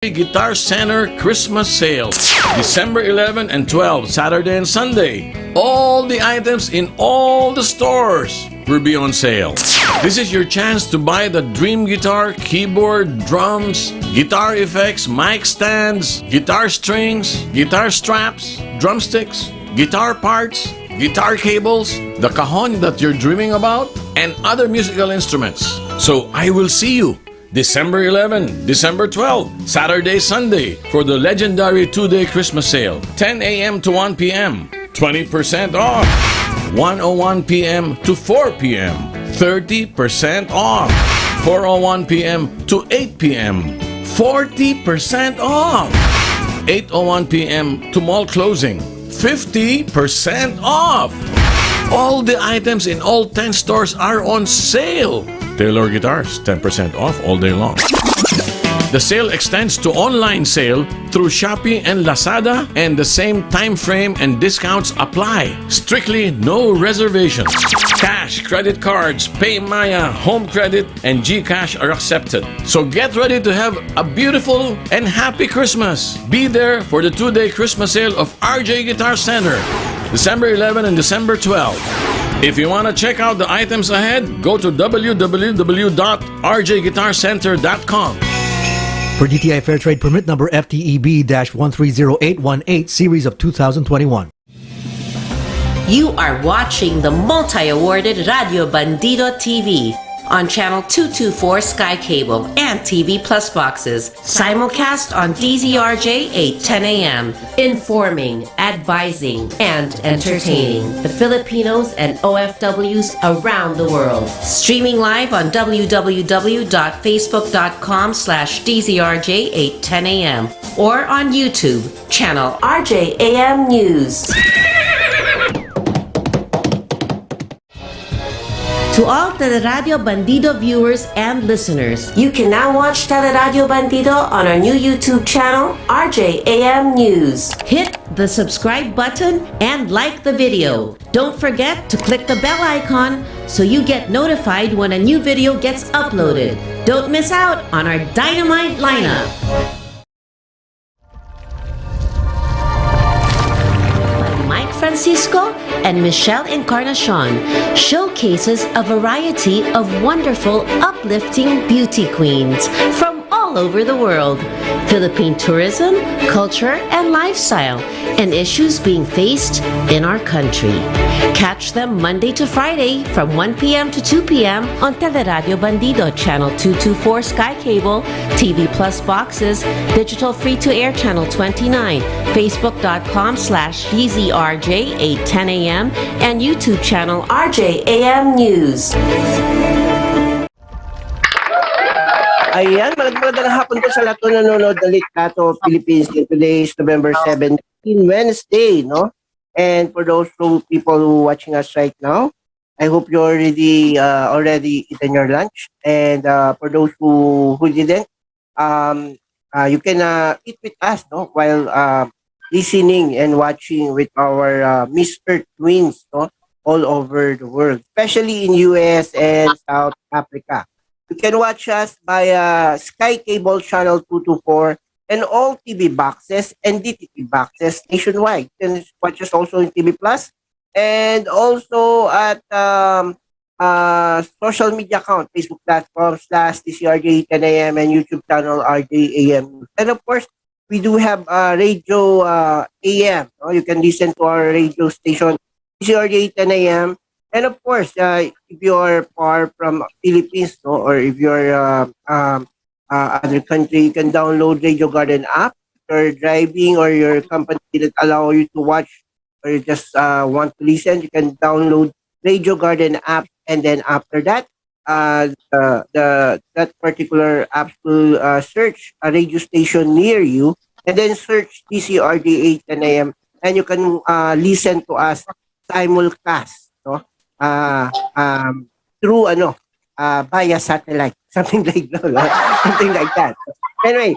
Guitar Center Christmas Sale, December 11 and 12, Saturday and Sunday. All the items in all the stores will be on sale. This is your chance to buy the dream guitar, keyboard, drums, guitar effects, mic stands, guitar strings, guitar straps, drumsticks, guitar parts, guitar cables, the cajon that you're dreaming about, and other musical instruments. So I will see you December 11, December 12, Saturday, Sunday for the legendary 2-day Christmas sale. 10 a.m. to 1 p.m. 20% off. 1:01 p.m. to 4 p.m. 30% off. 4:01 p.m. to 8 p.m. 40% off. 8:01 p.m. to mall closing. 50% off. All the items in all 10 stores are on sale. Taylor Guitars, 10% off all day long. The sale extends to online sale through Shopee and Lazada, and the same time frame and discounts apply. Strictly no reservations. Cash, credit cards, PayMaya, Home Credit, and GCash are accepted. So get ready to have a beautiful and happy Christmas. Be there for the 2-day Christmas sale of RJ Guitar Center, December 11 and December 12. If you want to check out the items ahead, go to www.rjguitarcenter.com. For DTI Fair Trade Permit number FTEB-130818, series of 2021. You are watching the multi-awarded Radio Bandido TV on Channel 224 Sky Cable and TV Plus boxes. Simulcast on DZRJ 8:10 a.m. Informing, advising, and entertaining the Filipinos and OFWs around the world. Streaming live on www.facebook.com/DZRJ 8:10 a.m. or on YouTube, channel RJAM News. To all Teleradio Bandido viewers and listeners, you can now watch Teleradio Bandido on our new YouTube channel, RJAM News. Hit the subscribe button and like the video. Don't forget to click the bell icon so you get notified when a new video gets uploaded. Don't miss out on our dynamite lineup. Francisco and Michelle Encarnacion showcases a variety of wonderful, uplifting beauty queens from all over the world, Philippine tourism, culture, and lifestyle, and issues being faced in our country. Catch them Monday to Friday from 1 p.m. to 2 p.m. on Teleradio Bandido, Channel 224 Sky Cable, TV Plus boxes, digital free-to-air Channel 29, Facebook.com/DZRJ 8:10 a.m. and YouTube channel RJAM News. Ayan, magandang hapon po sa lahat ng nanonood ng Litrato Philippines. Today is November 17, Wednesday, no? And for those people who watching us right now, I hope you already eaten your lunch. And for those who didn't, you can eat with us, no? While listening and watching with our Miss Earth twins, no? All over the world, especially in US and South Africa. You can watch us via Sky Cable Channel 224 and all TV boxes and DTV boxes nationwide. You can watch us also in TV Plus and also at social media account, Facebook platform /DCRJ 10 a.m. and YouTube channel RJAM. And of course, we do have radio AM. You can listen to our radio station DCRJ 10 a.m. And of course, if you are far from Philippines, no, or if you're other country, you can download Radio Garden app. If you're driving or your company didn't allow you to watch or you just want to listen, you can download Radio Garden app. And then after that, that particular app will search a radio station near you and then search DCRD 8 10 a.m. and you can listen to us simulcast, no? Through via satellite, something like that, something like that. Anyway,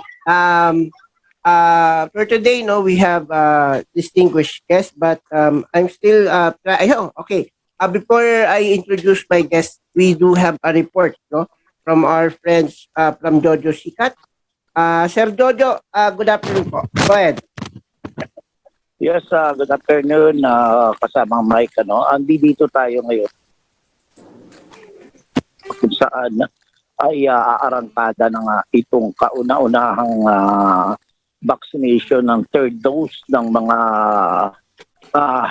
for today, no, we have distinguished guests, but I'm still okay. Before I introduce my guest, we do have a report, no, from our friends from Jojo Sikat. Sir Jojo, good afternoon po. Go ahead. Yes, good afternoon, kasamang Mike. Andito tayo ngayon kung saan ay aarangkada ng itong kauna-unahang vaccination ng third dose ng mga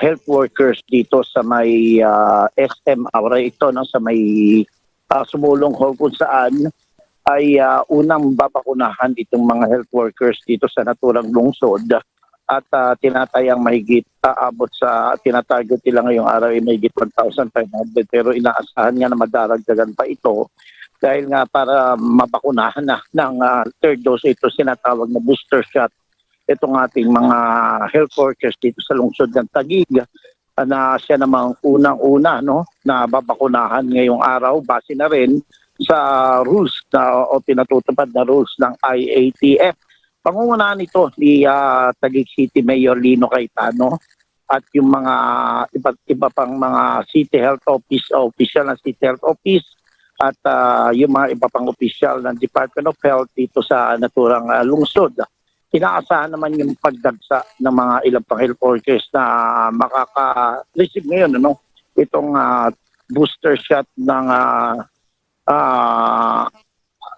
health workers dito sa may SM Aura ito, no, sa may Sumulong Hall kung saan ay unang babakunahan itong mga health workers dito sa naturang lungsod. At tinatayang mahigit aabot sa tinatarget nila ngayong araw ay mahigit 1,500 pero inaasahan nga na madaragdagan pa ito dahil nga para mabakunahan na ng third dose ito sinatawag na booster shot itong ating mga health workers dito sa lungsod ng Taguig na siya namang unang-una, no, na babakunahan ngayong araw base na rin sa rules o pinatutupad na rules ng IATF. Pangungunahan nito ni Taguig City Mayor Lino Cayetano at yung mga iba't iba pang mga City Health Office, official ng City Health Office at yung mga iba pang official ng Department of Health dito sa naturang lungsod. Inaasahan naman yung pagdagsa ng mga ilang pang health workers na makaka-receive ngayon, ano, itong booster shot ng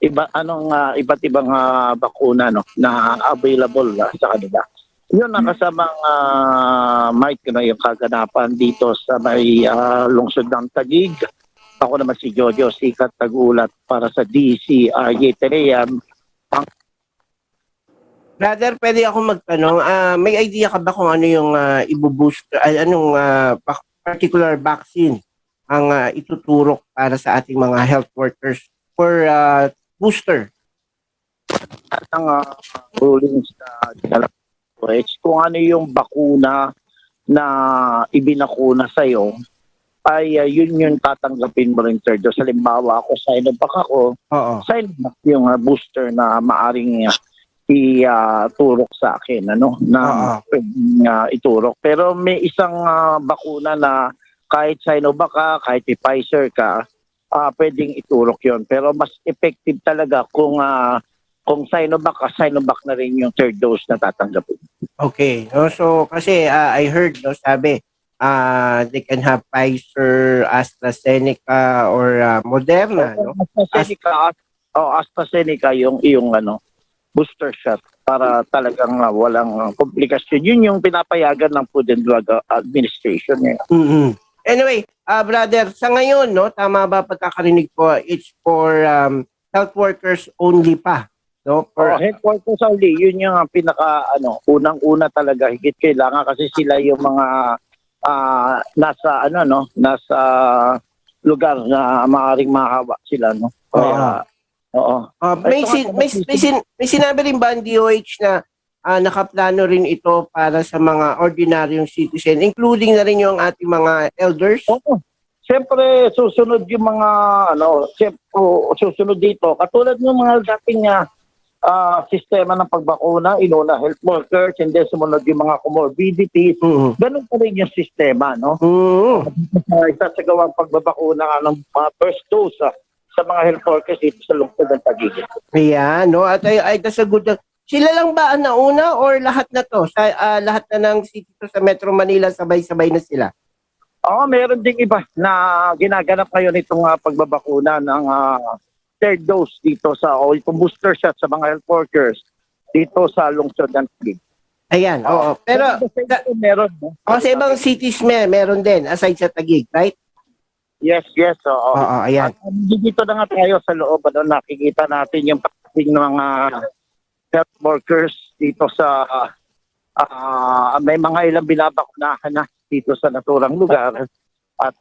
iba't ibang bakuna, no, na available sa kanila. Yun ang kasamang Mike na yung kaganapan dito sa may lungsod ng Taguig. Ako naman si Jojo Sikat Tagulat para sa DCRJ Teleam. Brother, pwede ako magtanong, may idea ka ba kung ano yung ibuboost, anong particular vaccine ang ituturok para sa ating mga health workers for booster? Ang rulings na kung ano yung bakuna na ibinakuna sa'yo, ay yun yung tatanggapin mo rin, sir. So, halimbawa ako, Sinovac ako, Sinovac yung booster na maaring iturok sa akin, ano, na iturok. Pero may isang bakuna na kahit Sinovac ka, kahit Pfizer ka, pwedeng iturok yon. Pero mas effective talaga kung Sinovac ka, Sinovac na rin yung third dose na tatanggapin. Okay. So, kasi I heard, no, sabi, they can have Pfizer, AstraZeneca, or Moderna, no? AstraZeneca yung booster shot para talagang walang komplikasyon. Yun yung pinapayagan ng Food and Drug Administration. Mm-hmm. Anyway, brother, sa ngayon, no, tama ba pagkakarinig po, it's for health workers only pa, no? For health workers only, yun yung pinaka unang-una talaga higit kailangan kasi sila yung mga nasa lugar na maaaring mahawa sila, no. May sinabi rin ba ang DOH na nakaplano rin ito para sa mga ordinaryong citizen, including na rin yung ating mga elders? Oo. Siyempre, susunod yung mga, susunod dito. Katulad ng mga dating sistema ng pagbakuna, inuna health workers, and then sumunod yung mga comorbidities. Ganun pa rin yung sistema, no? Isasagawang pagbabakuna ng mga first dose sa mga health workers dito sa lungsod ng Taguig. Ayan, no? At ay that's a good. Sila lang ba ang nauna or lahat na to? Lahat na ng city to sa Metro Manila sabay-sabay na sila? Oo, meron ding iba na ginaganap ngayon itong pagbabakuna ng third dose dito itong booster shot sa mga health workers dito sa lungsod ng Taguig. Ayan, oo. Pero meron. Sa ibang cities meron din aside sa Taguig, right? Yes. Oo, ayan. Dito na nga tayo sa loob, nakikita natin yung pagdating ng mga health workers dito sa may mga ilang binabakunahan na dito sa naturang lugar. At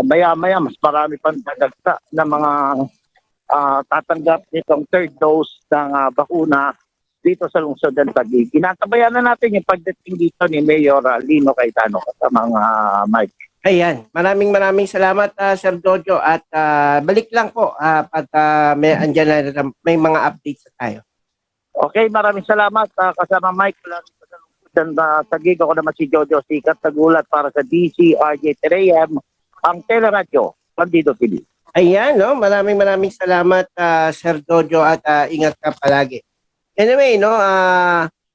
maya-maya, mas marami pang dadagsa na mga tatanggap nitong third dose ng bakuna dito sa lungsod ng Taguig. Kinatabayan na natin yung pagdating dito ni Mayor Lino Cayetano sa mga Mike. Ayan, maraming salamat Sir Jojo at balik lang po at may mga updates tayo. Okay, maraming salamat kasama Mike sa Taguig. Ako naman si Jojo Sikat Tagulat para sa DCRJ Teleam, ang teleradyo Bandido TV. Ayan, no? Maraming salamat Sir Jojo at ingat ka palagi. Anyway, no,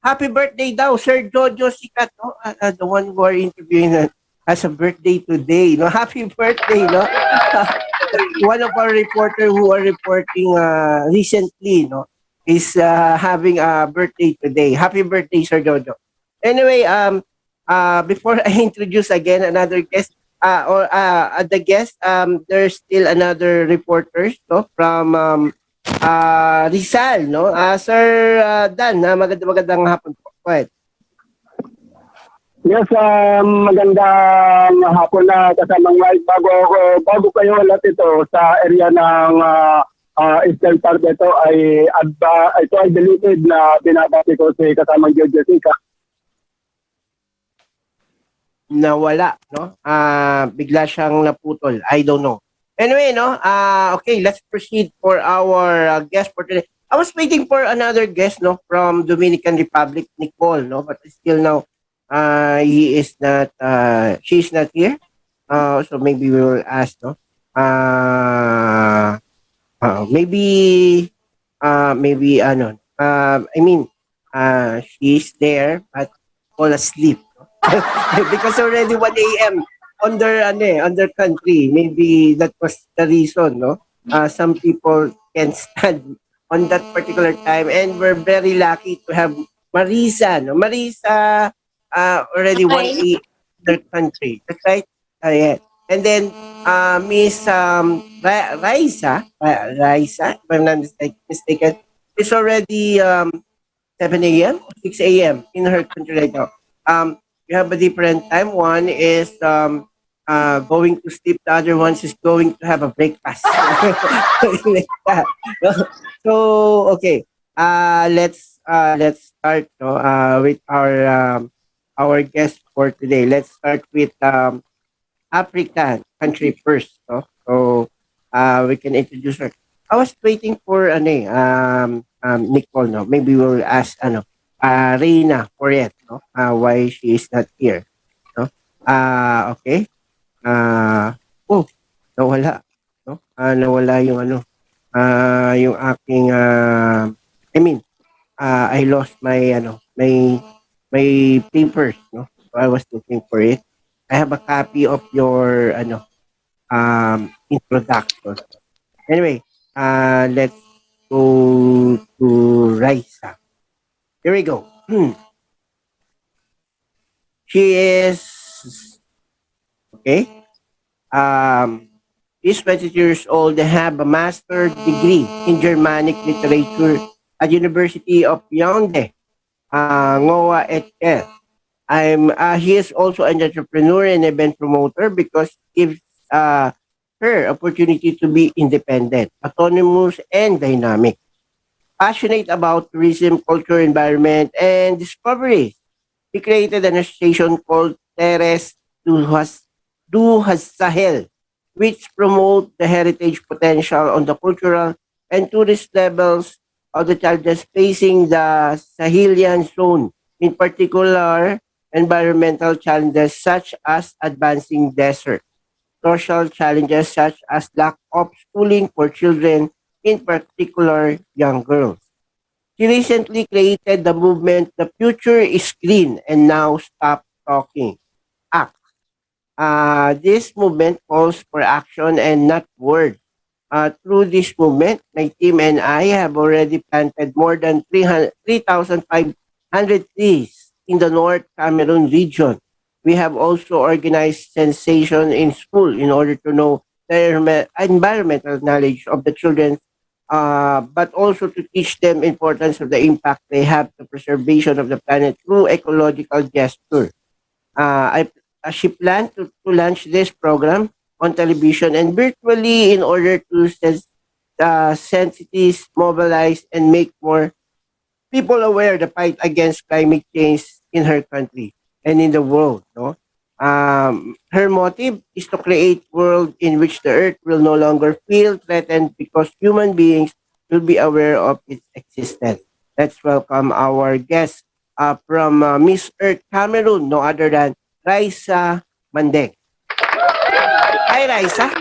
happy birthday daw, Sir Jojo Sikat, no? The one who are interviewing has a birthday today, no? Happy birthday, no? One of our reporter who are reporting recently, no, is having a birthday today. Happy birthday, Sir Jojo. Anyway, before I introduce again another guest, the guest, there's still another reporters, no, from Rizal, no? Sir Dan, magandang hapon po. Go ahead. Yes, magandang hapon na kasamang Mike. Bago kayo ulit ito sa area ng Eastern Part ito ito ay deleted na binabati ko si kasamang Jessica. Nawala, no? Bigla siyang naputol. I don't know. Anyway, no? Okay, let's proceed for our guest for today. I was waiting for another guest, no, from Dominican Republic, Nicole, no, but still now, she's not here. So maybe we will ask, no. Maybe, I mean, she's there, but fall asleep. Because already 1 a.m. Under country. Maybe that was the reason, no? Some people can stand on that particular time, and we're very lucky to have Marisa, no? Marisa, already 1 a.m. under country. That's right? Yeah. And then, Miss Raisa, if I'm not mistaken, is already 7 a.m. or 6 a.m. in her country right now. We have a different time. One is going to sleep. The other one is going to have a breakfast. Like that. So okay. Let's start, no, with our guest for today. Let's start with African country first. No? So we can introduce her. I was waiting for Nicole. No, maybe we'll ask Reina for it. No, why she is not here. No, okay. Oh, nawala. No, nawala yung yung aking I mean, I lost my my papers. No, so I was looking for it. I have a copy of your introduction. Anyway, let's go to Raisa. Here we go. She is okay. She's 22 years old and have a master's degree in Germanic literature at University of Yaoundé, Ngoa et al. He is also an entrepreneur and event promoter because it gives her opportunity to be independent, autonomous, and dynamic. Passionate about tourism, culture, environment, and discovery. He created an association called Teres du Sahel, which promote the heritage potential on the cultural and tourist levels of the challenges facing the Sahelian zone, in particular environmental challenges such as advancing desert, social challenges such as lack of schooling for children, in particular young girls. She recently created the movement The Future is Green and Now Stop Talking Act. This movement calls for action and not words. Through this movement, my team and I have already planted more than 3,500 trees in the North Cameroon region. We have also organized sensation in school in order to know the environmental knowledge of the children, but also to teach them importance of the impact they have to preservation of the planet through ecological gesture. She planned to launch this program on television and virtually in order to sensitize, mobilize, and make more people aware the fight against climate change in her country and in the world. No, her motive is to create world in which the earth will no longer feel threatened because human beings will be aware of its existence. Let's welcome our guest from Miss Earth Cameroon, no other than Raisa Mandeng. Hi, Raisa.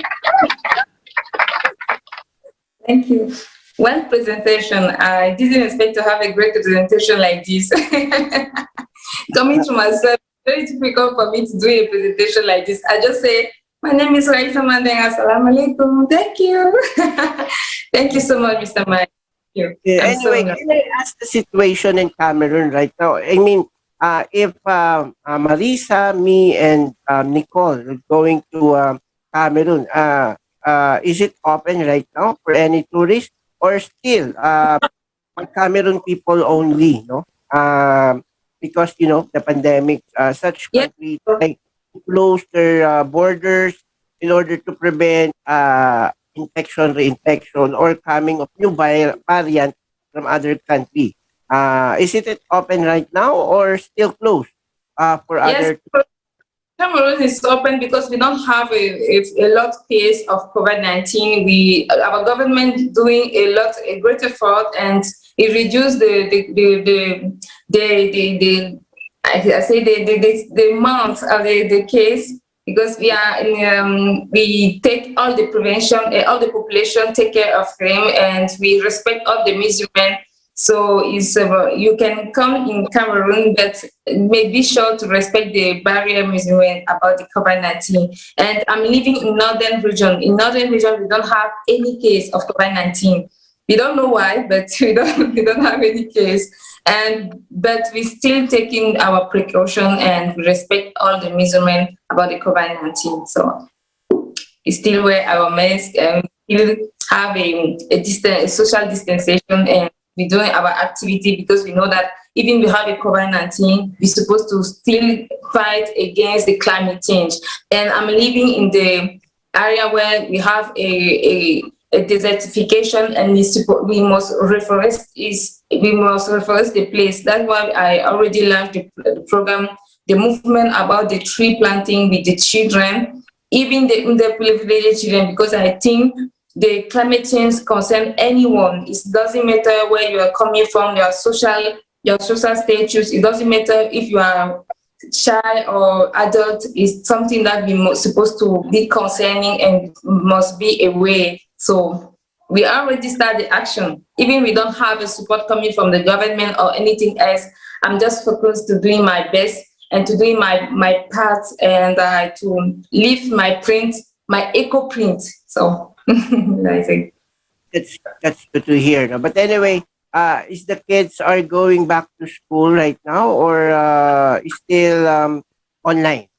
Thank you. One presentation. I didn't expect to have a great presentation like this. Coming to myself, very difficult for me to do a presentation like this. I just say, my name is Raisa Mandeng. Assalamu alaikum. Thank you. Thank you so much, Mr. Mike. Thank you. Yeah, I'm so anyway, can I ask the situation in Cameroon right now? I mean, if Marisa, me, and Nicole are going to Cameroon, is it open right now for any tourists or still for Cameroon people only? No, because you know the pandemic, such yeah. countries like close their borders in order to prevent infection, reinfection, or coming of new variant from other country. Is it open right now or still closed for Yes, other? Cameroon is open because we don't have a lot case of COVID-19. Our government doing a great effort, and it reduced the I say the amount of the case, because we take all the prevention, all the population take care of them, and we respect all the measurement. So it's you can come in Cameroon, but be sure to respect the barrier measurement about the COVID-19. And I'm living in northern region. In northern region, we don't have any case of COVID-19. We don't know why, but we don't have any case. But we still taking our precaution and respect all the measurement about the COVID-19. So we still wear our mask and still have a social distanciation, and we're doing our activity because we know that even we have a COVID-19, we're supposed to still fight against the climate change. And I'm living in the area where we have a desertification, and we must reforest the place. That's why I already launched the program, the movement about the tree planting with the children, even the underprivileged children, because I think the climate change concern anyone. It doesn't matter where you are coming from, your social status. It doesn't matter if you are child or adult. Is something that we supposed to be concerning and must be aware. So we already start the action. Even we don't have a support coming from the government or anything else. I'm just focused to doing my best and to doing my part, and to leave my print, my eco print. So I think That's good to hear. No? But anyway, is the kids are going back to school right now or is still online?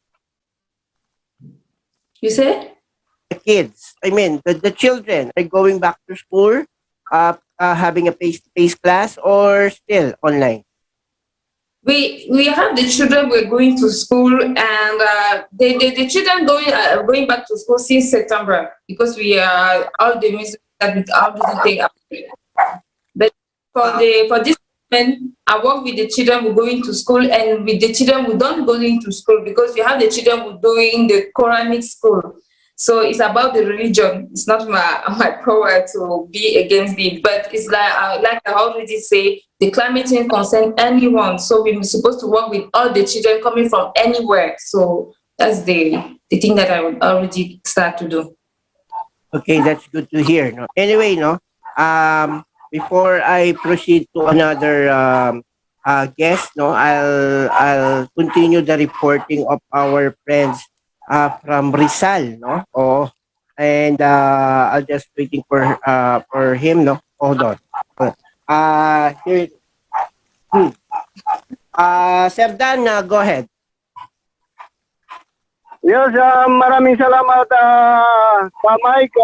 you say. The kids, I mean, the children are going back to school, having a face-to-face class or still online? We have the children we're going to school, and the children going back to school since September, because we are all the music that we already take up. But for this moment, I work with the children who going to school and with the children who don't going to school, because we have the children who doing the Quranic school. So it's about the religion. It's not my power to be against it, but it's like I already say, the climate change concern anyone. So we're supposed to work with all the children coming from anywhere. So that's the thing that I would already start to do. Okay, that's good to hear. No, anyway, no. Before I proceed to another guest, no, I'll continue the reporting of our friends from Rizal, no. Oh, and I'll just waiting for him, no. Hold on. Here. Sir Dan, go ahead. Yes, maraming salamat sa Mike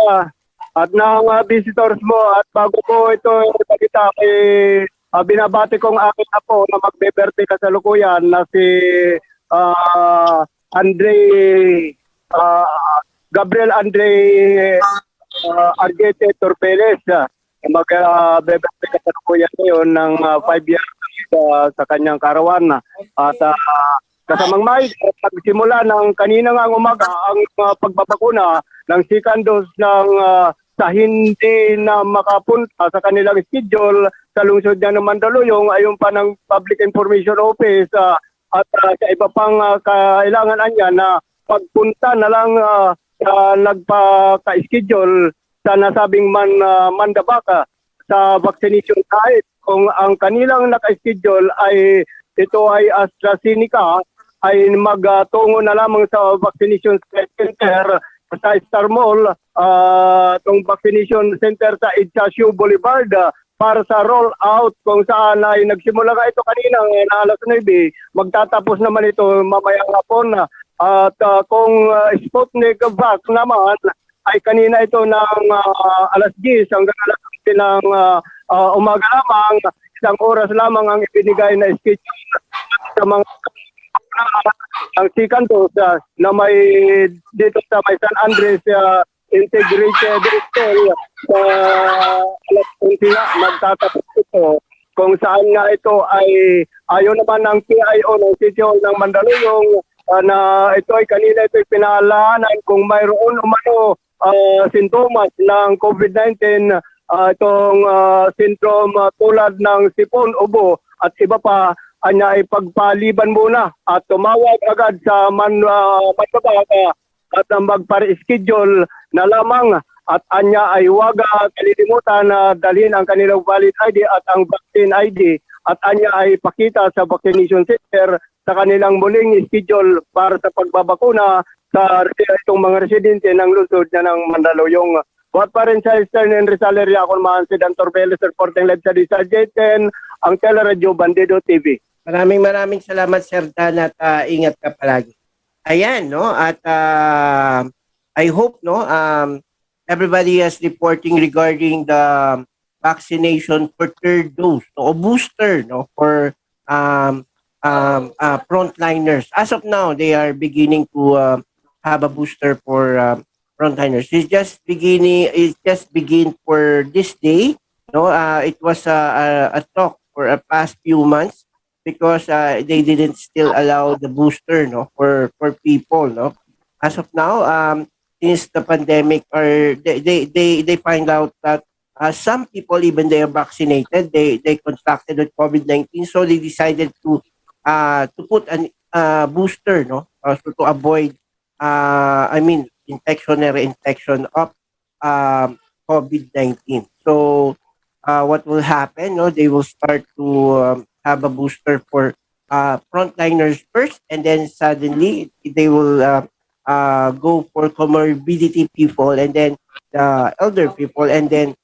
at ng visitors mo. At bago ko ito ipakita, binabati kong aking apo na magbe-birthday kasalukuyan na si Andre, Gabriel Andre Argete Torpeles. Magbe-birthday kasalukuyan ngayon ng 5 years sa kanyang karawan. At kasamang Mike, nagsimula ng kanina nga umaga ang pagbabakuna ng second dose ng sa hindi na makapunta sa kanilang schedule sa lungsod ng Mandaluyong, ayon pa ng Public Information Office at sa iba pang kailangan niya na pagpunta na lang nagpa-schedule sa nasabing Mandabaka sa vaccination site. Kung ang kanilang naka-schedule ay ito ay AstraZeneca, ay magtungo na lamang sa vaccination center sa Star Mall, itong vaccination center sa Ignacio Boulevard para sa roll-out kung saan ay nagsimula nga ito kanina na alas 9, magtatapos naman ito mamayang hapon. At kung Sputnik Vac naman ay kanina ito ng alas 10 hanggang alas 11 ng umaga lamang, isang oras lamang ang ibinigay na schedule sa mga ang second dose na may dito sa may San Andres integrated hotel sa alas 11 nga magtatapos ito kung saan nga ito ay ayon naman ng PIO ng City Hall ng Mandaluyong na ito ay kanina ito ay pinaalaanan kung mayroon umano sintomas ng COVID-19 itong syndrome tulad ng sipon, ubo at iba pa, anya ay pagpaliban muna at tumawag agad sa manbabaka at magpa-reschedule na lamang at anya ay huwag kalilimutan na dalhin ang kanilang valid ID at ang vaccine ID at anya ay pakita sa vaccination center sa kanilang muling schedule para sa pagbabakuna sa itong mga residente ng lungsod na ng Mandaluyong. Buhat pa rin sa Eastern and Rizal area, ako naman si Dan Torbeles, reporting live sa Rizal J10, ang Teleradio Bandido TV. Maraming salamat, Sir Dan, at ingat ka palagi. Ayan, no? At I hope, no, everybody is reporting regarding the vaccination for third dose, no, o booster, no, for frontliners. As of now, they are beginning to have a booster for frontliners. It's just begin for this day. No, it was a talk for a past few months because they didn't still allow the booster, no, for people, no. As of now, since the pandemic, or they find out that some people, even they are vaccinated, they contracted with COVID-19, so they decided to put an booster, no, so to avoid infection and reinfection of COVID-19. So what will happen, no, they will start to have a booster for frontliners first, and then suddenly they will go for comorbidity people, and then the elder people, and then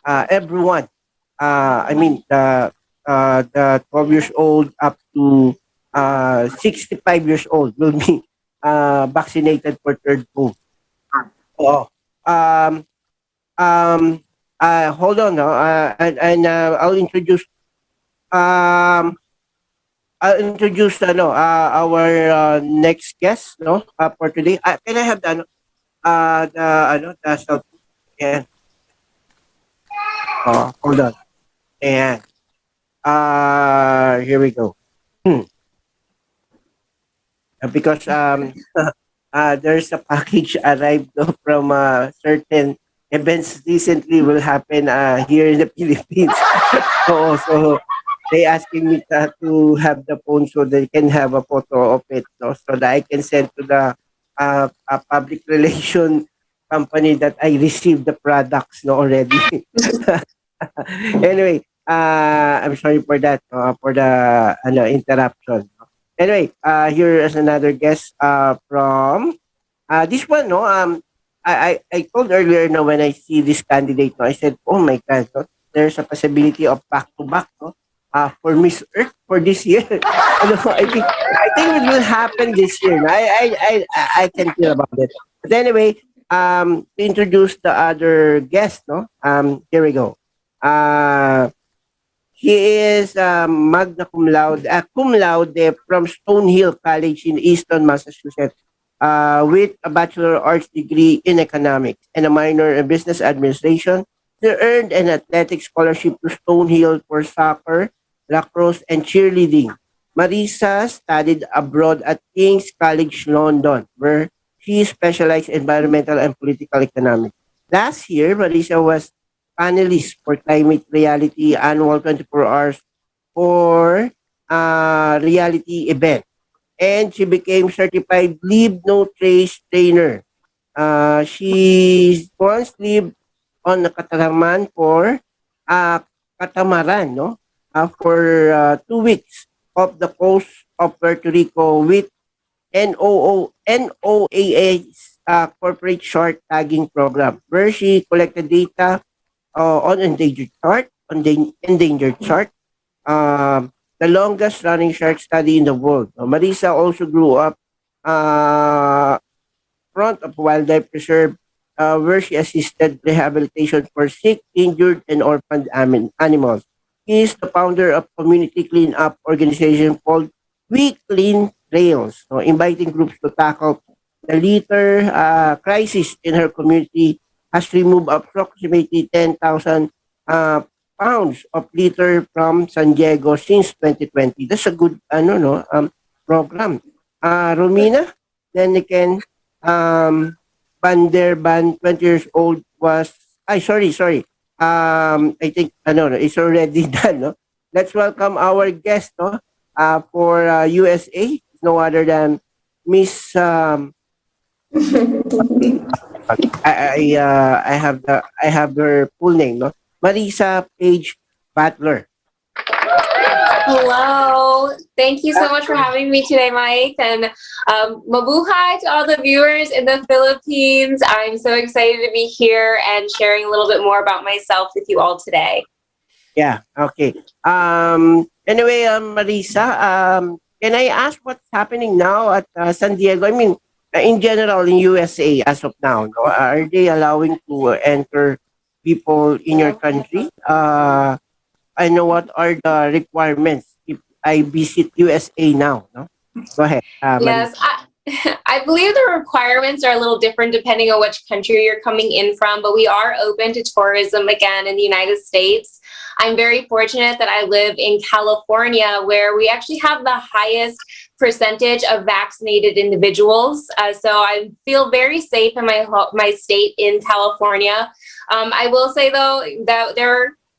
everyone. The 12 years old up to 65 years old will be vaccinated for third dose. Oh, hold on, no, and I'll introduce our next guest, no, for today. Can I have the cell phone? Yeah. Oh, hold on. And here we go. Because there's a package arrived from certain events recently will happen here in the Philippines. So they asking me to have the phone so they can have a photo of it, no, so that I can send to the public relation company that I received the products, no, already. Anyway, I'm sorry for that, for the interruption. Anyway, here is another guest from this one, no. I told earlier, no, when I see this candidate, no, I said, oh my God, no, there's a possibility of back-to-back, no, for Miss Earth for this year. I think it will happen this year. No? I can feel about it. But anyway, to introduce the other guest, no, here we go. He is magna cum laude from Stonehill College in Easton, Massachusetts, with a Bachelor of Arts degree in economics and a minor in business administration. He earned an athletic scholarship to Stonehill for soccer, lacrosse, and cheerleading. Marisa studied abroad at King's College London, where she specialized in environmental and political economics. Last year, Marisa was panelist for Climate Reality Annual 24 Hours for reality event. And she became certified Leave No Trace trainer. She once lived on Nakataraman for catamaran, no? For 2 weeks off the coast of Puerto Rico with NOAA's corporate short tagging program, where she collected data on endangered chart, the longest running shark study in the world. Marisa also grew up uh, front of wildlife preserve, where she assisted rehabilitation for sick, injured, and orphaned animals. He is the founder of community cleanup organization called We Clean Trails, so inviting groups to tackle the litter crisis in her community. Has removed approximately 10,000 uh, pounds of litter from San Diego since 2020. That's a good program. Romina, then again, Van der Ban, 20 years old, was, sorry. I think, no, it's already done, no? Let's welcome our guest, no? For USA, no other than Miss, I have her full name, no? Marisa Page Butler. Hello. Thank you so much for having me today, Mike. And mabuhay to all the viewers in the Philippines. I'm so excited to be here and sharing a little bit more about myself with you all today. Yeah, okay. Anyway, Marisa, can I ask what's happening now at San Diego? I mean, in general, in USA as of now, no? Are they allowing to enter people in your country? I know what are the requirements if I visit USA now. No, go ahead, Marisa. Yes, I believe the requirements are a little different depending on which country you're coming in from, but we are open to tourism again in the United States. I'm very fortunate that I live in California, where we actually have the highest percentage of vaccinated individuals. So I feel very safe in my state in California. I will say, though, that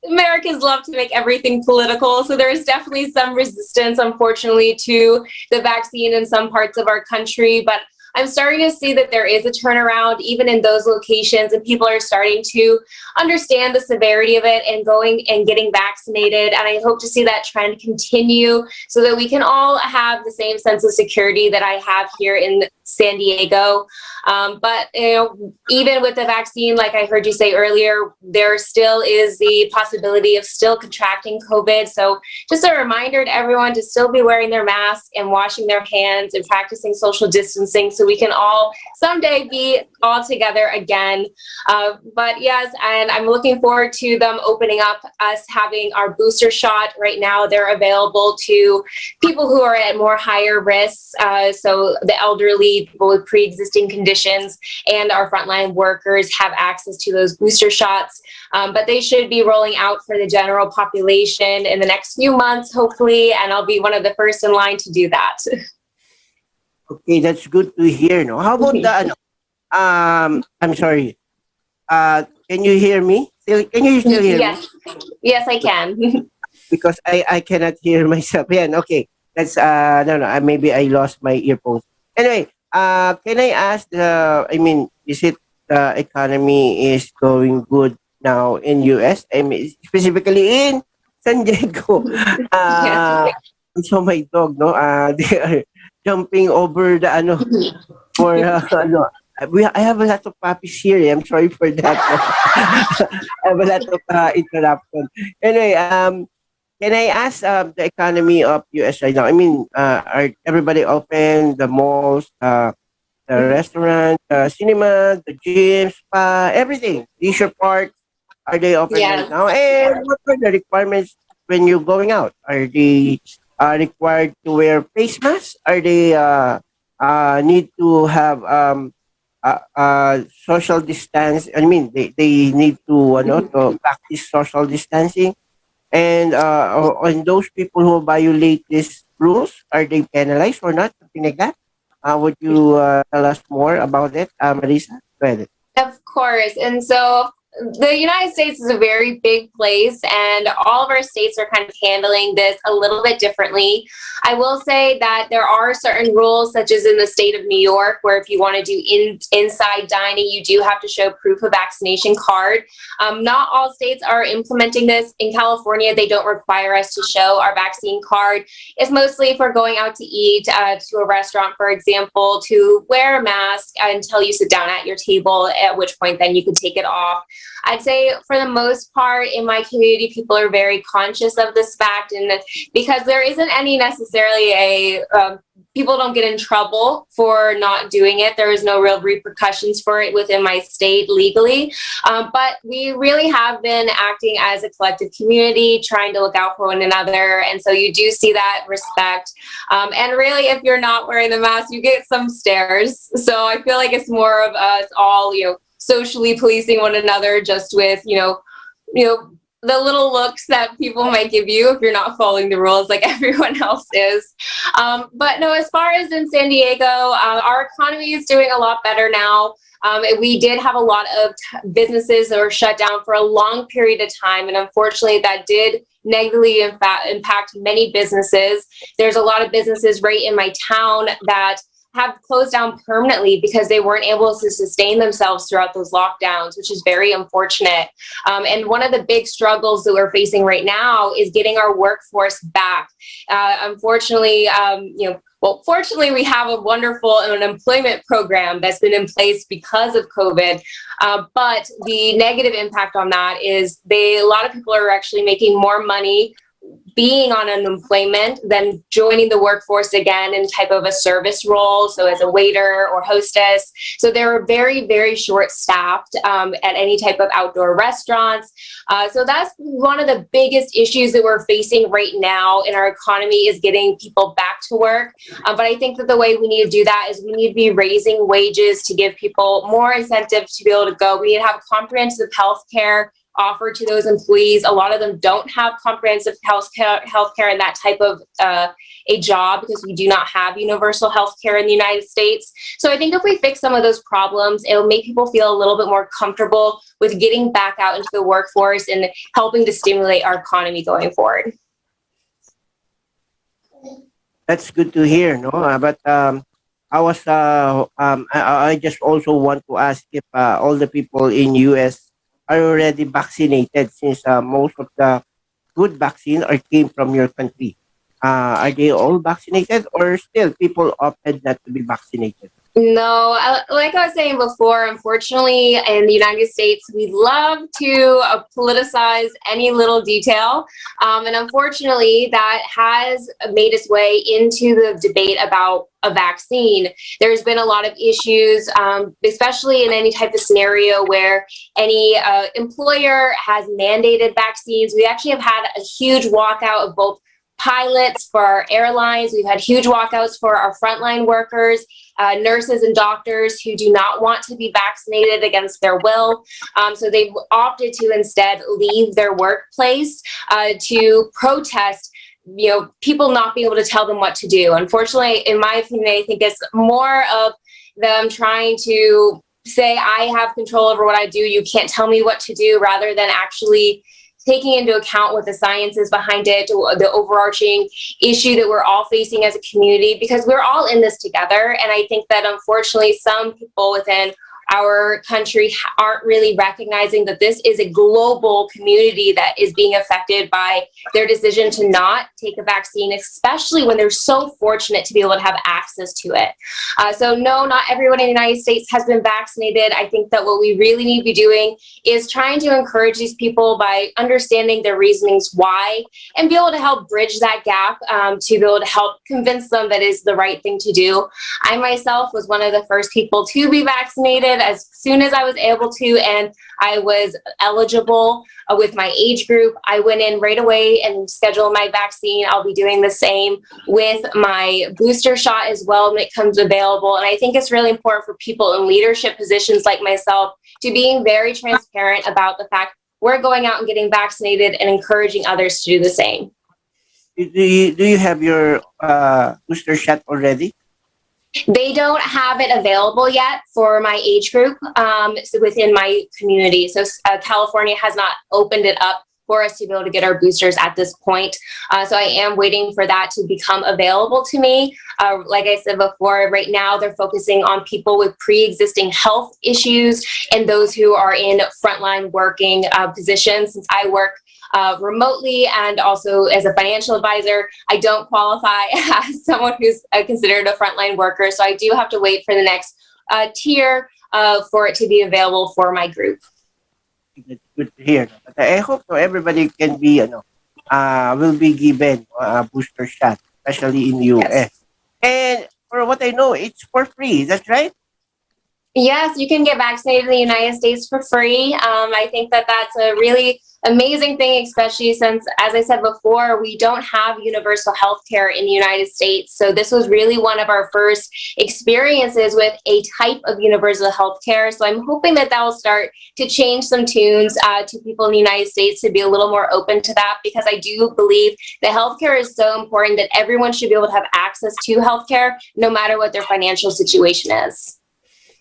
Americans love to make everything political, so there's definitely some resistance, unfortunately, to the vaccine in some parts of our country. But I'm starting to see that there is a turnaround even in those locations, and people are starting to understand the severity of it and going and getting vaccinated. And I hope to see that trend continue so that we can all have the same sense of security that I have here in San Diego. But even with the vaccine, like I heard you say earlier, there still is the possibility of still contracting COVID. So just a reminder to everyone to still be wearing their mask and washing their hands and practicing social distancing so we can all someday be all together again. But yes, and I'm looking forward to them opening up, us having our booster shot. Right now, they're available to people who are at more higher risks. So the elderly, people with pre-existing conditions, and our frontline workers have access to those booster shots. But they should be rolling out for the general population in the next few months, hopefully, and I'll be one of the first in line to do that. Okay, that's good to hear. No, how about the I'm sorry. Can you hear me? Can you still hear me? Yes, I can. Because I cannot hear myself. Yeah, okay. That's no, maybe I lost my earphones. Anyway, can I ask I mean, is it the economy is going good now in US? I mean, specifically in San Diego. Yes. I saw my dog, no? They are jumping over the for I have a lot of puppies here. I'm sorry for that. I have a lot of interruption. Anyway, can I ask the economy of US right now? I mean, are everybody open? The malls, the restaurant, the cinema, the gym, spa, everything, leisure parks, are they open right Yes. now? And what are the requirements when you're going out? Are they required to wear face masks? Are they need to have social distance? I mean, they need to to practice social distancing. And on those people who violate these rules, are they penalized or not? Something like that. Would you tell us more about it, Marisa? Go ahead. Of course. And so the United States is a very big place, and all of our states are kind of handling this a little bit differently. I will say that there are certain rules, such as in the state of New York, where if you want to do inside dining, you do have to show proof of vaccination card. Not all states are implementing this. In California, they don't require us to show our vaccine card. It's mostly if we're going out to eat to a restaurant, for example, to wear a mask until you sit down at your table, at which point then you can take it off. I'd say for the most part in my community, people are very conscious of this fact, and because there isn't any necessarily people don't get in trouble for not doing it. There is no real repercussions for it within my state legally. But we really have been acting as a collective community, trying to look out for one another. And so you do see that respect. And really, if you're not wearing the mask, you get some stares. So I feel like it's more of us all, socially policing one another, just with, the little looks that people might give you if you're not following the rules like everyone else is. But no, as far as in San Diego, our economy is doing a lot better now. We did have a lot of businesses that were shut down for a long period of time. And unfortunately, that did negatively impact many businesses. There's a lot of businesses right in my town that have closed down permanently because they weren't able to sustain themselves throughout those lockdowns, which is very unfortunate. And one of the big struggles that we're facing right now is getting our workforce back. Unfortunately, fortunately, we have a wonderful unemployment program that's been in place because of COVID. But the negative impact on that is a lot of people are actually making more money being on unemployment than joining the workforce again in type of a service role, so as a waiter or hostess. So they're very, very short-staffed at any type of outdoor restaurants. So that's one of the biggest issues that we're facing right now in our economy, is getting people back to work. But I think that the way we need to do that is we need to be raising wages to give people more incentive to be able to go. We need to have comprehensive health care offered to those employees. A lot of them don't have comprehensive healthcare in that type of a job, because we do not have universal healthcare in the United States. So I think if we fix some of those problems, it'll make people feel a little bit more comfortable with getting back out into the workforce and helping to stimulate our economy going forward. That's good to hear, no? But I just also want to ask if all the people in US are already vaccinated, since most of the good vaccine came from your country. Are they all vaccinated, or still people opted not to be vaccinated? No, like I was saying before, unfortunately, in the United States, we love to politicize any little detail. And unfortunately, that has made its way into the debate about a vaccine. There's been a lot of issues, especially in any type of scenario where any employer has mandated vaccines. We actually have had a huge walkout of both pilots for our airlines. We've had huge walkouts for our frontline workers, nurses and doctors who do not want to be vaccinated against their will. So they've opted to instead leave their workplace to protest people not being able to tell them what to do. Unfortunately, in my opinion, I think it's more of them trying to say, I have control over what I do, you can't tell me what to do, rather than actually taking into account what the science is behind it, the overarching issue that we're all facing as a community, because we're all in this together. And I think that unfortunately, some people within our country aren't really recognizing that this is a global community that is being affected by their decision to not take a vaccine, especially when they're so fortunate to be able to have access to it. So no, not everyone in the United States has been vaccinated. I think that what we really need to be doing is trying to encourage these people by understanding their reasonings why, and be able to help bridge that gap to be able to help convince them that is the right thing to do. I myself was one of the first people to be vaccinated as soon as I was able to, and I was eligible with my age group. I went in right away and scheduled my vaccine. I'll be doing the same with my booster shot as well when it comes available. And I think it's really important for people in leadership positions like myself to being very transparent about the fact we're going out and getting vaccinated and encouraging others to do the same. Do you have your booster shot already? They don't have it available yet for my age group so within my community. So California has not opened it up for us to be able to get our boosters at this point. So I am waiting for that to become available to me. Like I said before, right now they're focusing on people with pre-existing health issues and those who are in frontline working positions. Since I work remotely and also as a financial advisor, I don't qualify as someone who's considered a frontline worker. So I do have to wait for the next tier for it to be available for my group. That's good to hear. But I hope everybody can be, will be given a booster shot, especially in US. Yes. And for what I know, it's for free. That's right. Yes, you can get vaccinated in the United States for free. I think that that's a really amazing thing, especially since, as I said before, we don't have universal health care in the United States. So this was really one of our first experiences with a type of universal health care. So I'm hoping that that will start to change some tunes to people in the United States to be a little more open to that, because I do believe that healthcare is so important that everyone should be able to have access to healthcare no matter what their financial situation is.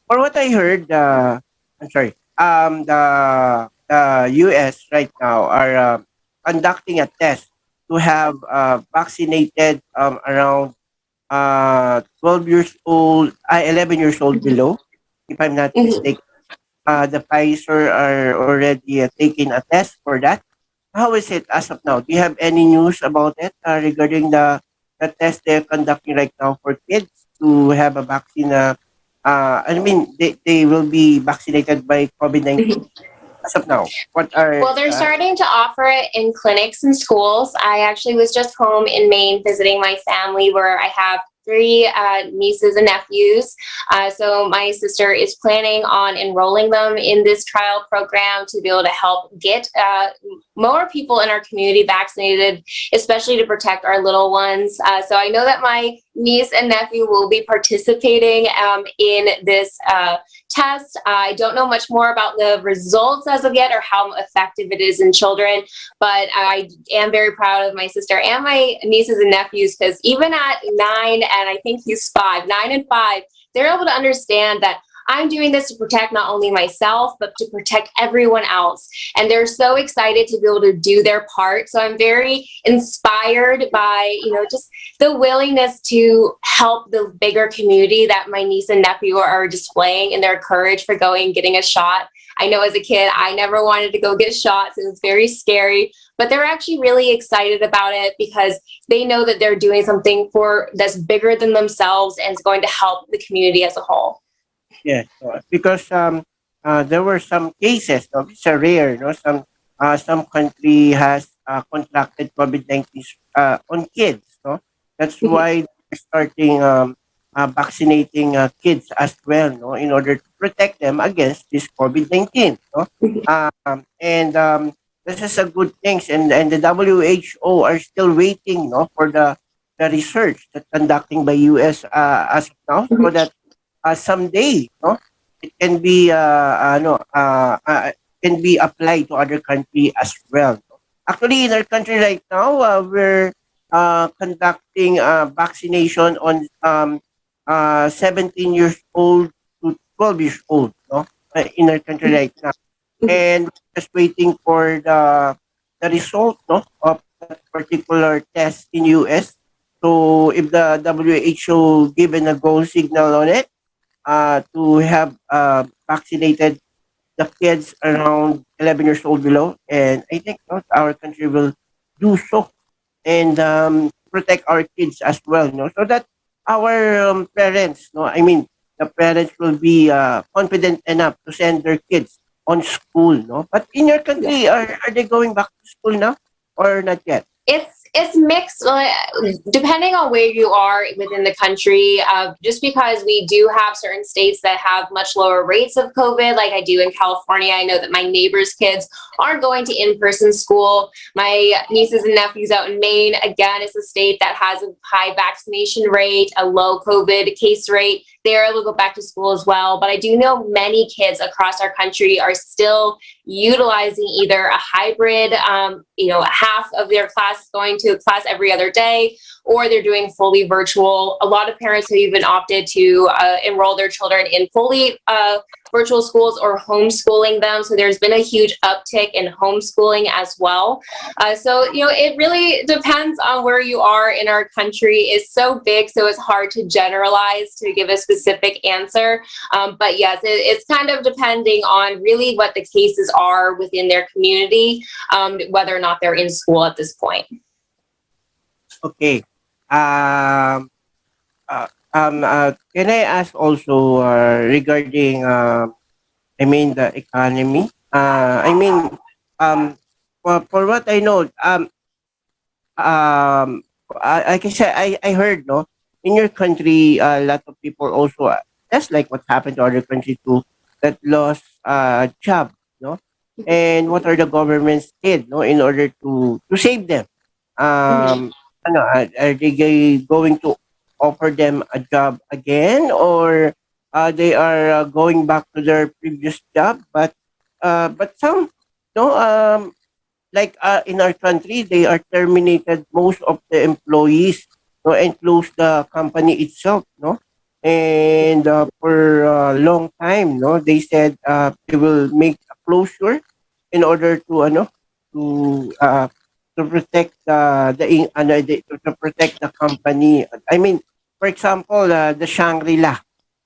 For what I heard, I'm sorry, the US right now are conducting a test to have vaccinated around 12 years old, 11 years old below, if I'm not mistaken. The Pfizer are already taking a test for that. How is it as of now? Do you have any news about it regarding the test they're conducting right now for kids to have a vaccine? I mean, they will be vaccinated by COVID-19 as of now. What are Well, they're starting to offer it in clinics and schools. I actually was just home in Maine visiting my family, where I have three nieces and nephews. So my sister is planning on enrolling them in this trial program to be able to help get more people in our community vaccinated, especially to protect our little ones. So I know that my niece and nephew will be participating in this test. I don't know much more about the results as of yet or how effective it is in children, but I am very proud of my sister and my nieces and nephews, because even at 9 and I think he's 5, 9 and 5, they're able to understand that I'm doing this to protect not only myself, but to protect everyone else. And they're so excited to be able to do their part. So I'm very inspired by, just the willingness to help the bigger community that my niece and nephew are displaying, and their courage for going and getting a shot. I know as a kid, I never wanted to go get shots. It was very scary, but they're actually really excited about it because they know that they're doing something that's bigger than themselves and is going to help the community as a whole. Yes, because there were some cases. No, it's a rare. No, some country has contracted COVID-19 on kids. No, that's why they're starting vaccinating kids as well. No, in order to protect them against this COVID-19. No, and this is a good thing. And the WHO are still waiting. No, for the research that's conducting by US as of now, so that someday, no, it can be can be applied to other country as well. Actually, in our country right now, we're conducting vaccination on 17 years old to 12 years old, no, in our country right now, and we're just waiting for the result, no, of that particular test in US. So if the WHO given a go signal on it, to have vaccinated the kids around 11 years old below. And I think our country will do so and protect our kids as well, so that our parents, I mean, the parents will be confident enough to send their kids on school. But in your country, are they going back to school now or not yet? It's mixed, depending on where you are within the country. Just because we do have certain states that have much lower rates of COVID, like I do in California. I know that my neighbors' kids are going to in-person school. My nieces and nephews out in Maine, again, is a state that has a high vaccination rate, a low COVID case rate. They are able to go back to school as well. But I do know many kids across our country are still utilizing either a hybrid, half of their class is going to to a class every other day, or they're doing fully virtual. A lot of parents have even opted to enroll their children in fully virtual schools or homeschooling them. So there's been a huge uptick in homeschooling as well. So, it really depends on where you are in our country. It's so big, so it's hard to generalize to give a specific answer. But yes, it's kind of depending on really what the cases are within their community, whether or not they're in school at this point. Okay. Can I ask also regarding, the economy? For what I know, I can say I heard, no, in your country, a lot of people also, that's like what happened to other countries too, that lost job, no, and what are the governments did, no, in order to save them? Are they going to offer them a job again, or they are going back to their previous job? But some, no, in our country, they are terminated most of the employees, no, and close the company itself, no. And for a long time, no, they said they will make a closure in order to to protect to protect the company. For example, the Shangri-La.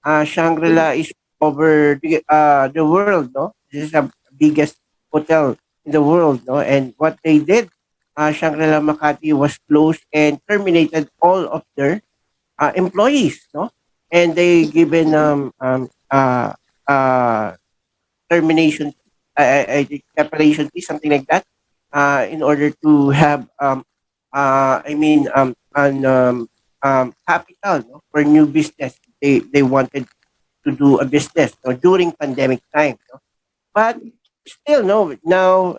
Shangri-La is over the world, no. This is the biggest hotel in the world, no. And what they did, Shangri-La Makati was closed and terminated all of their employees, no. And they given termination, I think separation fee, something like that, in order to have capital, no, for new business. They wanted to do a business, no, during pandemic time, no? But still, no, now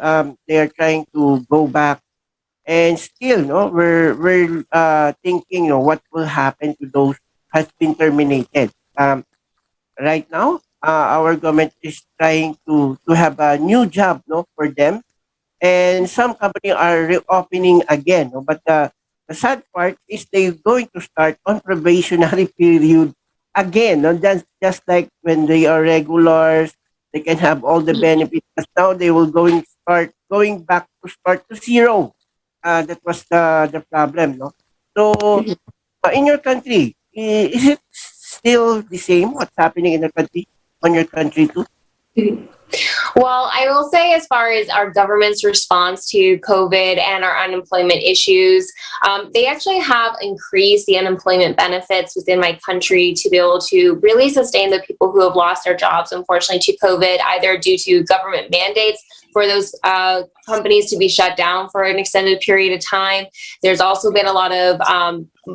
they are trying to go back, and still, no, we're thinking, what will happen to those has been terminated. Right now, our government is trying to have a new job, no, for them, and some company are reopening again, no? But the sad part is they're going to start on probationary period again, no? That's just like when they are regulars, they can have all the benefits. But now they will going back to start to zero. That was the problem, no. So in your country, is it still the same? What's happening in your country? On your country too? Well, I will say, as far as our government's response to COVID and our unemployment issues, they actually have increased the unemployment benefits within my country to be able to really sustain the people who have lost their jobs, unfortunately, to COVID, either due to government mandates for those companies to be shut down for an extended period of time. There's also been a lot of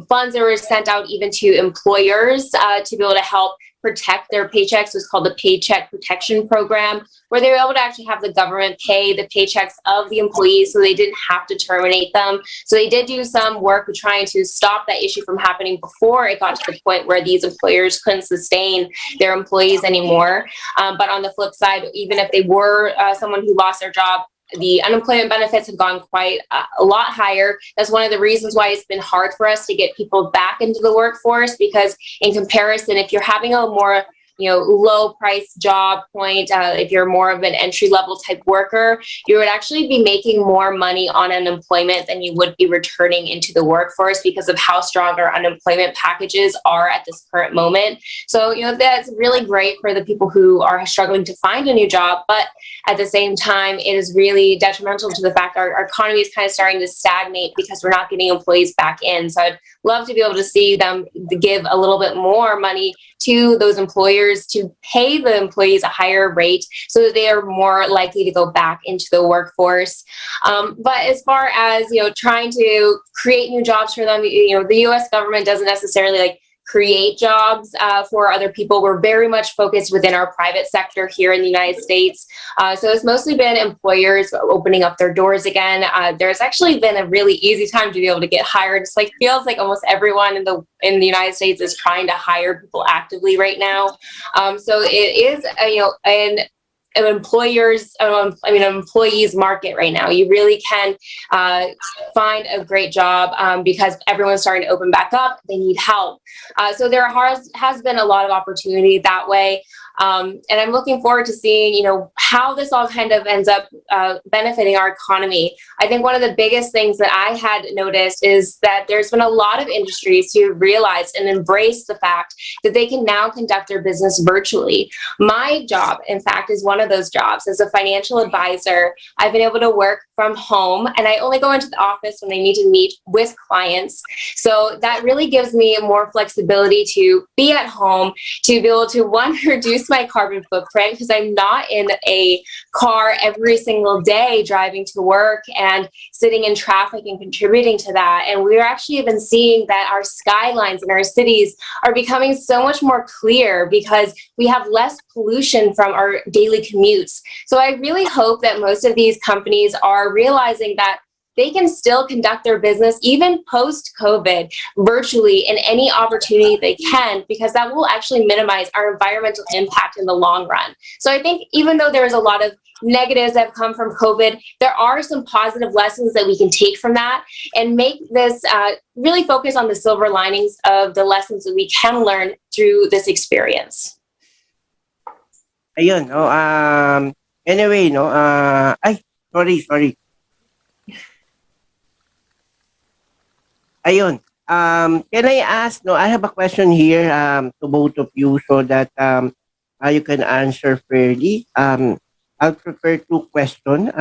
funds that were sent out even to employers to be able to help protect their paychecks. It was called the Paycheck Protection Program, where they were able to actually have the government pay the paychecks of the employees so they didn't have to terminate them. So they did do some work with trying to stop that issue from happening before it got to the point where these employers couldn't sustain their employees anymore. But on the flip side, even if they were someone who lost their job, the unemployment benefits have gone quite a lot higher. That's one of the reasons why it's been hard for us to get people back into the workforce, because in comparison, if you're having a more low price job point, if you're more of an entry level type worker, you would actually be making more money on unemployment than you would be returning into the workforce, because of how strong our unemployment packages are at this current moment. So, that's really great for the people who are struggling to find a new job. But at the same time, it is really detrimental to the fact our economy is kind of starting to stagnate because we're not getting employees back in. So I'd love to be able to see them give a little bit more money to those employers to pay the employees a higher rate so that they are more likely to go back into the workforce. But as far as, trying to create new jobs for them, the U.S. government doesn't necessarily create jobs for other people. We're very much focused within our private sector here in the United States. So it's mostly been employers opening up their doors again. There's actually been a really easy time to be able to get hired. It's feels like almost everyone in the United States is trying to hire people actively right now. So it is, an employees market right now. You really can find a great job because everyone's starting to open back up. They need help. So there has been a lot of opportunity that way. And I'm looking forward to seeing, how this all kind of ends up benefiting our economy. I think one of the biggest things that I had noticed is that there's been a lot of industries who realized and embraced the fact that they can now conduct their business virtually. My job, in fact, is one of those jobs. As a financial advisor, I've been able to work from home, and I only go into the office when I need to meet with clients. So that really gives me more flexibility to be at home, to be able to, one, reduce my carbon footprint, because I'm not in a car every single day driving to work and sitting in traffic and contributing to that. And we're actually even seeing that our skylines in our cities are becoming so much more clear because we have less pollution from our daily commutes. So I really hope that most of these companies are realizing that they can still conduct their business even post-COVID virtually in any opportunity they can, because that will actually minimize our environmental impact in the long run. So I think even though there's a lot of negatives that have come from COVID, there are some positive lessons that we can take from that and make this really focus on the silver linings of the lessons that we can learn through this experience. Ayun, no, anyway, no, sorry. Ayun, can I ask, no, I have a question here to both of you so that you can answer fairly. I'll prepare two questions.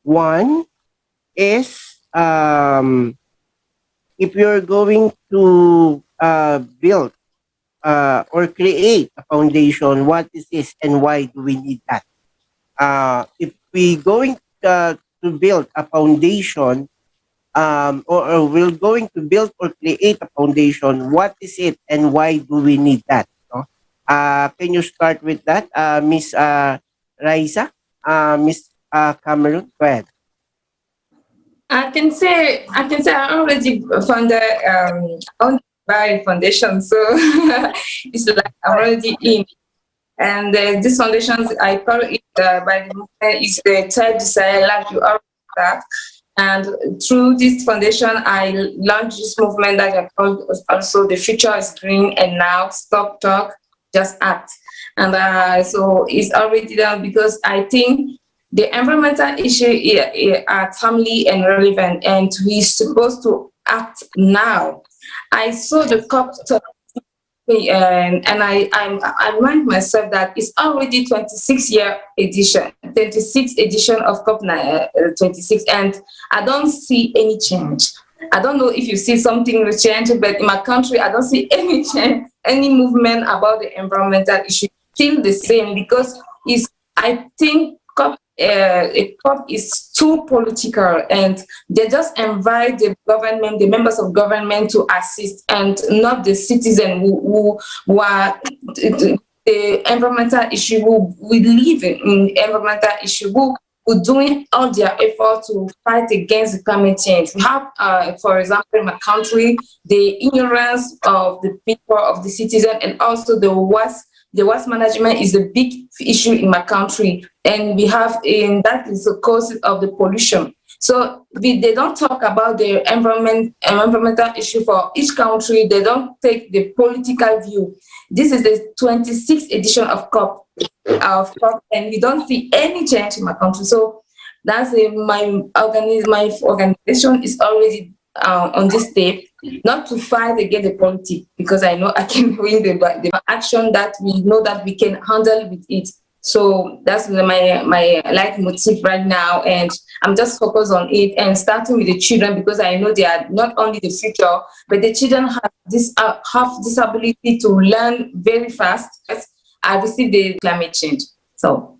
One is, if you're going to build or create a foundation, what is this and why do we need that? If we're going to build a foundation, or we're going to build or create a foundation, what is it and why do we need that? No? Can you start with that, Miss Raisa? Miss Cameron, go ahead. I can say I already found on by foundation, so it's like I'm already in. And this foundation, I call it by the movement, is the third desire, like you already that. And through this foundation, I launched this movement that I call also The Future is Green, and now Stop Talk, Just Act. And so it's already done because I think the environmental issue are timely and relevant, and we're supposed to act now. I saw the COP and I remind myself that it's already 26th edition of COP 26, and I don't see any change. I don't know if you see something change, but in my country, I don't see any change, any movement about the environmental issue. Still the same, because I think COP is too political, and they just invite the government, the members of government, to assist, and not the citizen who are the environmental issue, who live in environmental issue, who doing all their effort to fight against climate change. We have, for example, in my country, the ignorance of the people, of the citizen, and also the waste management is a big issue in my country, and we have, that is the cause of the pollution. So they don't talk about the environmental issue for each country. They don't take the political view. This is the 26th edition of COP, and we don't see any change in my country. So that's my organization is already on this step, not to fight against the politics, because I know I can win the action that we know that we can handle with it. So that's my leitmotif right now, and I'm just focused on it and starting with the children, because I know they are not only the future, but the children have this ability to learn very fast. I received the climate change. So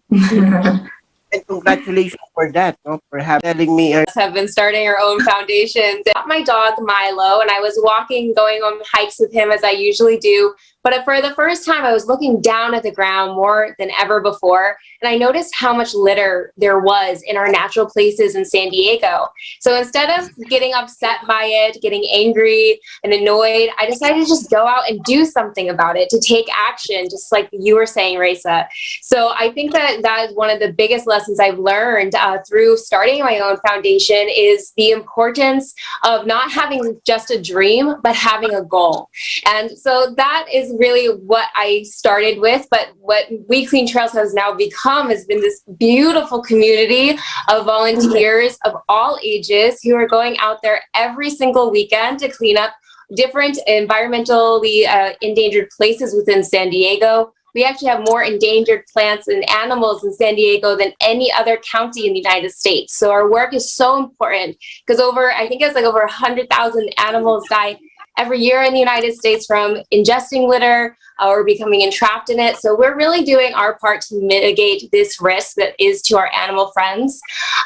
And congratulations for that, no? For telling me. Have been starting our own foundations. I got my dog Milo, and I was walking, going on hikes with him as I usually do. But for the first time, I was looking down at the ground more than ever before, and I noticed how much litter there was in our natural places in San Diego. So instead of getting upset by it, getting angry and annoyed, I decided to just go out and do something about it, to take action, just like you were saying, Raisa. So I think that is one of the biggest lessons I've learned through starting my own foundation is the importance of not having just a dream, but having a goal. And so that is really what I started with. But what We Clean Trails has now become has been this beautiful community of volunteers of all ages who are going out there every single weekend to clean up different environmentally endangered places within San Diego. We actually have more endangered plants and animals in San Diego than any other county in the United States. So our work is so important because I think it's like over 100,000 animals die every year in the United States from ingesting litter or becoming entrapped in it. So we're really doing our part to mitigate this risk that is to our animal friends.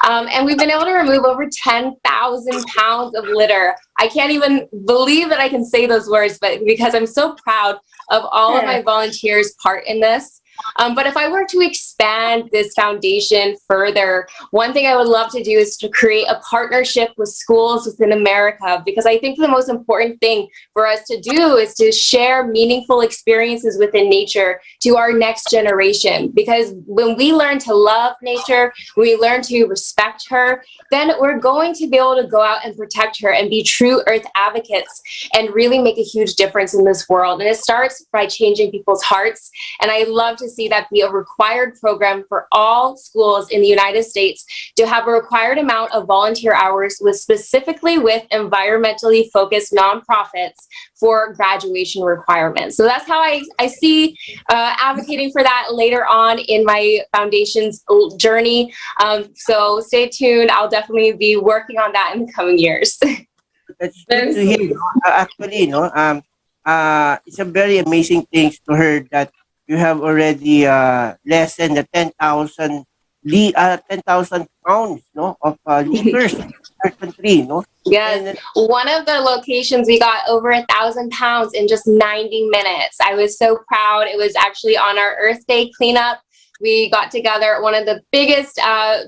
And we've been able to remove over 10,000 pounds of litter. I can't even believe that I can say those words, but because I'm so proud of all of my volunteers' part in this. But if I were to expand this foundation further, one thing I would love to do is to create a partnership with schools within America, because I think the most important thing for us to do is to share meaningful experiences within nature to our next generation. Because when we learn to love nature, when we learn to respect her, then we're going to be able to go out and protect her and be true Earth advocates and really make a huge difference in this world. And it starts by changing people's hearts. And I love to see that be a required program for all schools in the United States to have a required amount of volunteer hours specifically with environmentally focused nonprofits for graduation requirements. So that's how I see advocating for that later on in my foundation's journey. So stay tuned. I'll definitely be working on that in the coming years. That's good to hear. Actually, it's a very amazing thing to hear that you have already less than the 10,000 pounds, of liters in our country, Yes, one of the locations we got over 1,000 pounds in just 90 minutes. I was so proud. It was actually on our Earth Day cleanup. We got together at one of the biggest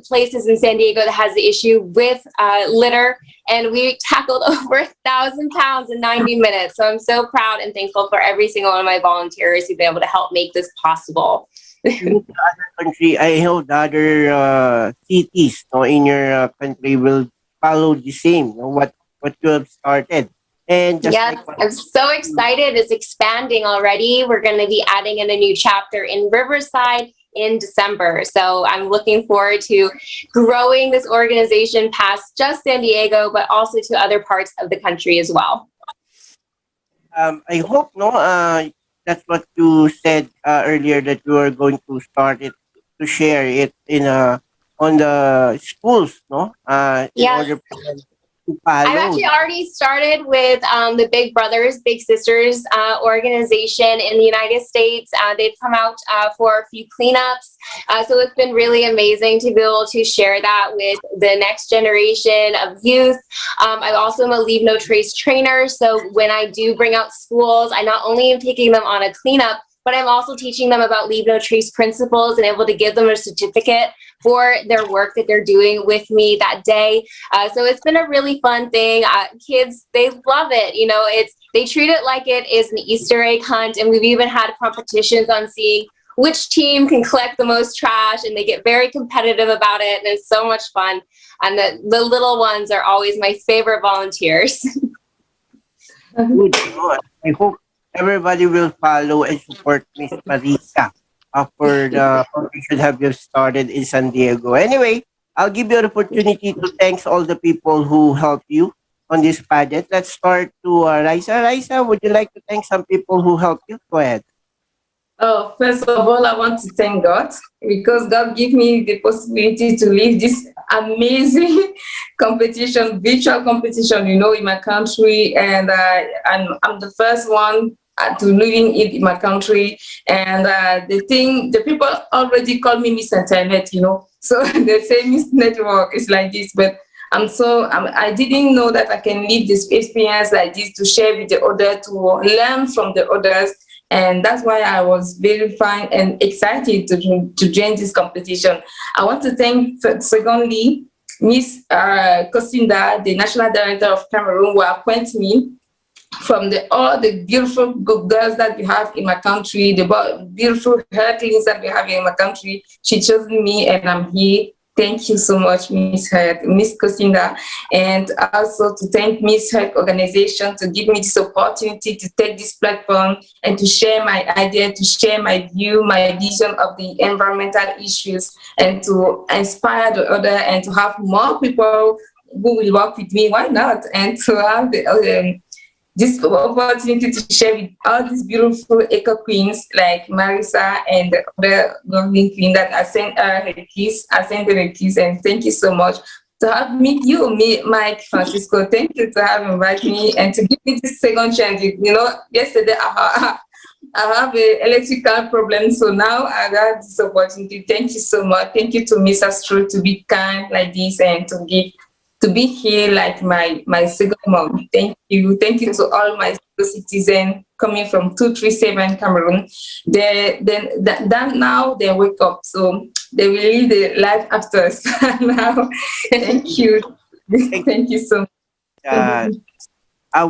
places in San Diego that has the issue with litter, and we tackled over 1,000 pounds in 90 minutes. So I'm so proud and thankful for every single one of my volunteers who've been able to help make this possible. In the other country, I hope the other cities in your country will follow the same, what you have started. And just yes, I'm so excited. It's expanding already. We're going to be adding in a new chapter in Riverside in December. So I'm looking forward to growing this organization past just San Diego, but also to other parts of the country as well. I hope that's what you said earlier, that you are going to start it, to share it on the schools, in yes. order to follow. I've actually already started with the Big Brothers, Big Sisters organization in the United States. They've come out for a few cleanups. So it's been really amazing to be able to share that with the next generation of youth. I also am a Leave No Trace trainer. So when I do bring out schools, I not only am taking them on a cleanup, but I'm also teaching them about Leave No Trace principles and able to give them a certificate for their work that they're doing with me that day. So it's been a really fun thing. Kids, they love it. They treat it like it is an Easter egg hunt. And we've even had competitions on seeing which team can collect the most trash, and they get very competitive about it. And it's so much fun. And the little ones are always my favorite volunteers. Good. I hope everybody will follow and support Miss Marisa for the foundation have you started in San Diego. Anyway, I'll give you an opportunity to thank all the people who helped you on this pageant. Let's start to Raisa. Raisa, would you like to thank some people who helped you? Go ahead. Oh, first of all, I want to thank God because God gave me the possibility to lead this amazing competition, virtual competition, in my country. And I'm the first one to living in my country. And the people already call me Miss Internet, So the same network is like this, but I didn't know that I can live this experience like this to share with the other, to learn from the others. And that's why I was very fine and excited to join this competition. I want to thank, secondly, Miss Kosinda, the National Director of Cameroon, who appointed me from all the beautiful girls that we have in my country, the beautiful hertlings that we have in my country. She chose me, and I'm here. Thank you so much, Miss Kosinda, and also to thank Miss Herc organization to give me this opportunity to take this platform and to share my idea, to share my view, my vision of the environmental issues, and to inspire the other, and to have more people who will work with me. Why not? And to have this opportunity to share with all these beautiful eco queens like Marisa and the other lovely queen that I sent her kiss. I sent her a kiss, and thank you so much to have meet you, Mike Francisco. Thank you to have invited me and to give me this second chance. You know, yesterday I have an electrical problem, so now I got this opportunity. Thank you so much. Thank you to Miss Astro to be kind like this and to be here like my second mom. Thank you. Thank you to all my citizens coming from 237 Cameroon. Now they wake up, so they will live the life after us. Now, thank you. Thank you so much.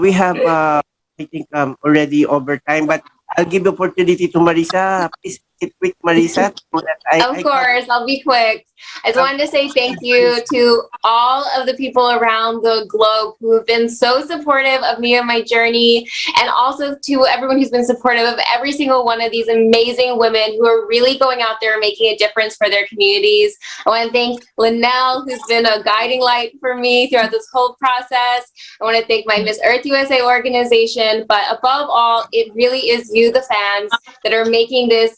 We have, I think, already over time, but I'll give the opportunity to Marisa. Please make it quick, Marisa. So that Of course, I'll be quick. I just wanted to say thank you to all of the people around the globe who have been so supportive of me and my journey, and also to everyone who's been supportive of every single one of these amazing women who are really going out there and making a difference for their communities. I want to thank Linnell, who's been a guiding light for me throughout this whole process. I want to thank my Miss Earth USA organization, but above all, it really is you, the fans, that are making this,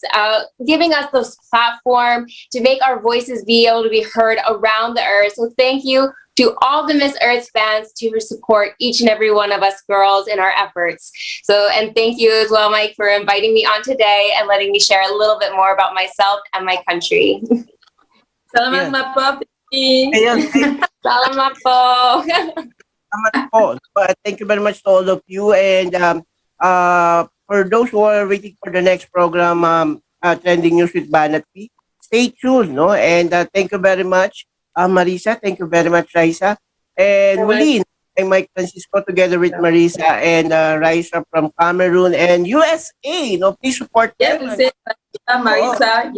giving us this platform to make our voices be able to be heard around the earth. So thank you to all the Miss Earth fans to support each and every one of us girls in our efforts. So, and thank you as well, Mike, for inviting me on today and letting me share a little bit more about myself and my country. Salamat po. Salamat po. Salamat po. Thank you very much to all of you. And for those who are waiting for the next program, Trending News with Banat P, stay tuned, no? And thank you very much, Marisa. Thank you very much, Raisa. And muli, I'm Mike Francisco together with Marisa and Raisa from Cameroon and USA. No, please support them. Marisa.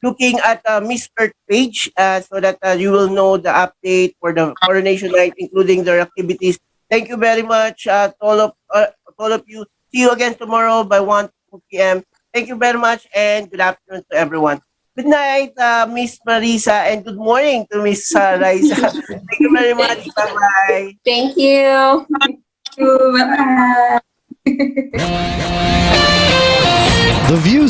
Looking at Miss Earth page so that you will know the update for the coronation night, including their activities. Thank you very much to all of you. See you again tomorrow by 1 p.m. Thank you very much and good afternoon to everyone. Good night, Miss Marisa, and good morning to Miss Raisa. Thank you very much. Bye-bye. Thank you. Bye-bye. The views